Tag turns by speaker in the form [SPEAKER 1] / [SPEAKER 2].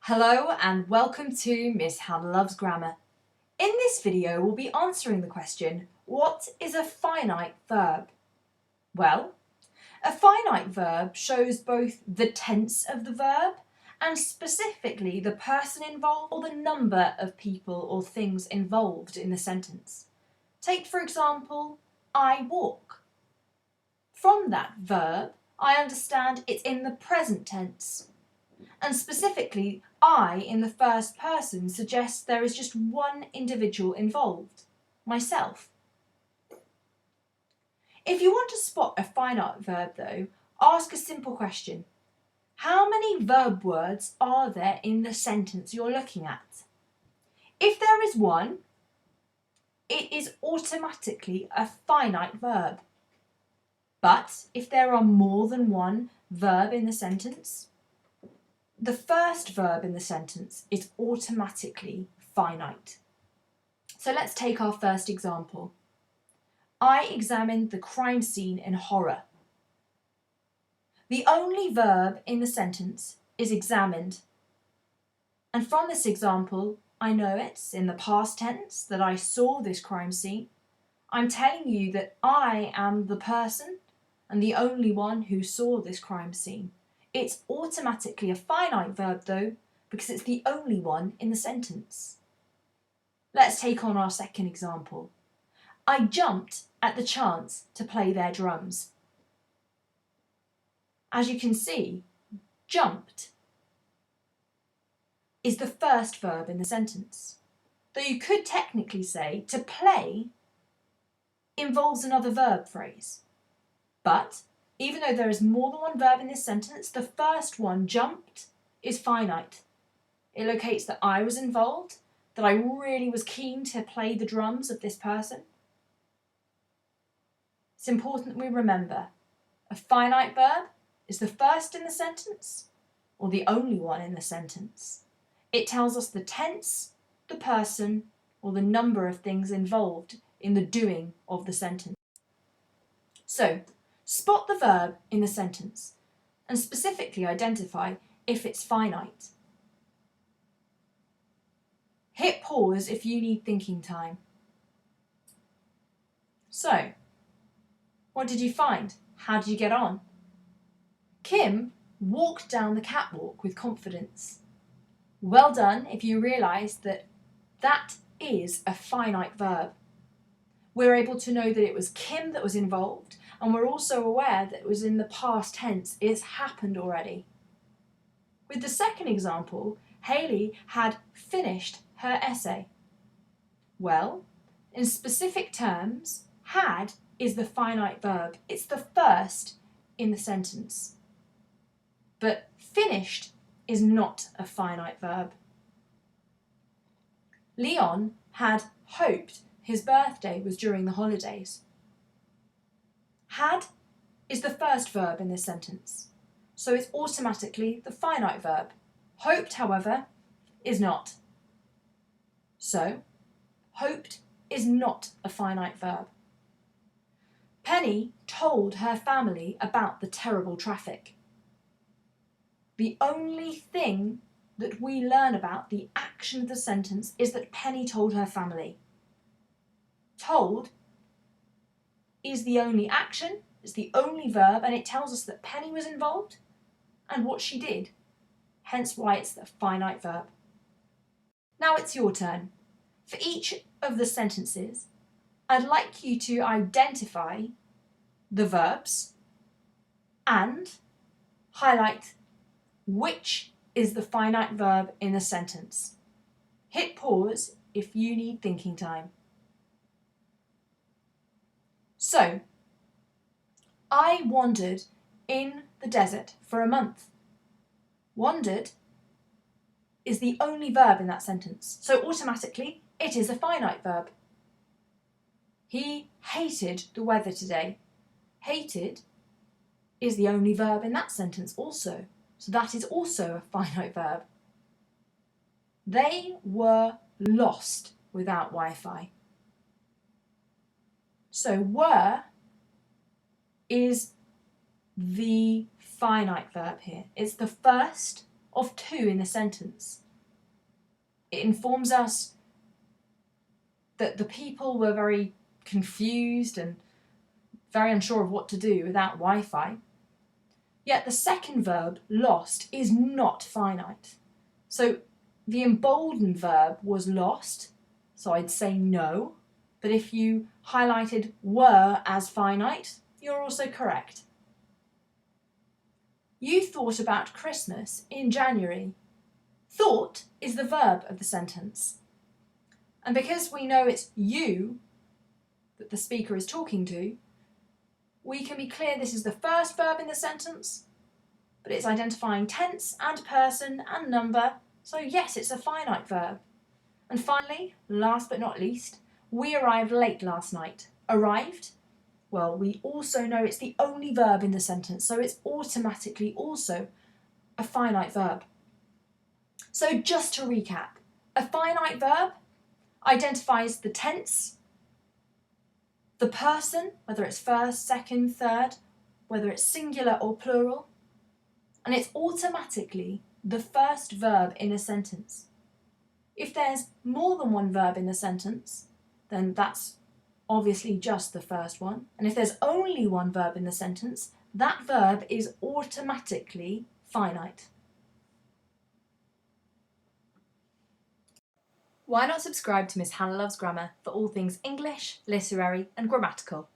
[SPEAKER 1] Hello and welcome to Miss Hannah Loves Grammar. In this video we'll be answering the question, what is a finite verb? Well, a finite verb shows both the tense of the verb and specifically the person involved or the number of people or things involved in the sentence. Take for example, I walk. From that verb, I understand it's in the present tense. And specifically, I in the first person suggests there is just one individual involved, myself. If you want to spot a finite verb though, ask a simple question. How many verb words are there in the sentence you're looking at? If there is one, it is automatically a finite verb. But if there are more than one verb in the sentence, the first verb in the sentence is automatically finite. So let's take our first example. I examined the crime scene in horror. The only verb in the sentence is examined. And from this example, I know it's in the past tense that I saw this crime scene. I'm telling you that I am the person and the only one who saw this crime scene. It's automatically a finite verb though, because it's the only one in the sentence. Let's take on our second example. I jumped at the chance to play their drums. As you can see, jumped is the first verb in the sentence. Though you could technically say to play involves another verb phrase. But even though there is more than one verb in this sentence, the first one, jumped, is finite. It locates that I was involved, that I really was keen to play the drums of this person. It's important that we remember, a finite verb is the first in the sentence or the only one in the sentence. It tells us the tense, the person, or the number of things involved in the doing of the sentence. So, spot the verb in the sentence and specifically identify if it's finite. Hit pause if you need thinking time. So, what did you find? How did you get on? Kim walked down the catwalk with confidence. Well done if you realised that that is a finite verb. We're able to know that it was Kim that was involved, and we're also aware that it was in the past tense, it's happened already. With the second example, Hayley had finished her essay. Well, in specific terms, had is the finite verb. It's the first in the sentence. But finished is not a finite verb. Leon had hoped his birthday was during the holidays. Had is the first verb in this sentence, so it's automatically the finite verb. Hoped, however, is not. So, hoped is not a finite verb. Penny told her family about the terrible traffic. The only thing that we learn about the action of the sentence is that Penny told her family. Told is the only action, is the only verb, and it tells us that Penny was involved and what she did, hence why it's the finite verb. Now it's your turn. For each of the sentences, I'd like you to identify the verbs and highlight which is the finite verb in the sentence. Hit pause if you need thinking time. So, I wandered in the desert for a month. Wandered is the only verb in that sentence, so automatically it is a finite verb. He hated the weather today. Hated is the only verb in that sentence also, so that is also a finite verb. They were lost without Wi-Fi. So were is the finite verb here. It's the first of to in the sentence. It informs us that the people were very confused and very unsure of what to do without Wi-Fi. Yet the second verb, lost, is not finite. So the emboldened verb was lost, so I'd say no. But if you highlighted were as finite, you're also correct. You thought about Christmas in January. Thought is the verb of the sentence. And because we know it's you that the speaker is talking to, we can be clear this is the first verb in the sentence, but it's identifying tense and person and number, so yes, it's a finite verb. And finally, last but not least, we arrived late last night. Arrived? Well, we also know it's the only verb in the sentence, so it's automatically also a finite verb. So just to recap, a finite verb identifies the tense, the person, whether it's first, second, third, whether it's singular or plural, and it's automatically the first verb in a sentence. If there's more than one verb in the sentence, then that's obviously just the first one. And if there's only one verb in the sentence, that verb is automatically finite. Why not subscribe to Miss Hannah Loves Grammar for all things English, literary and grammatical?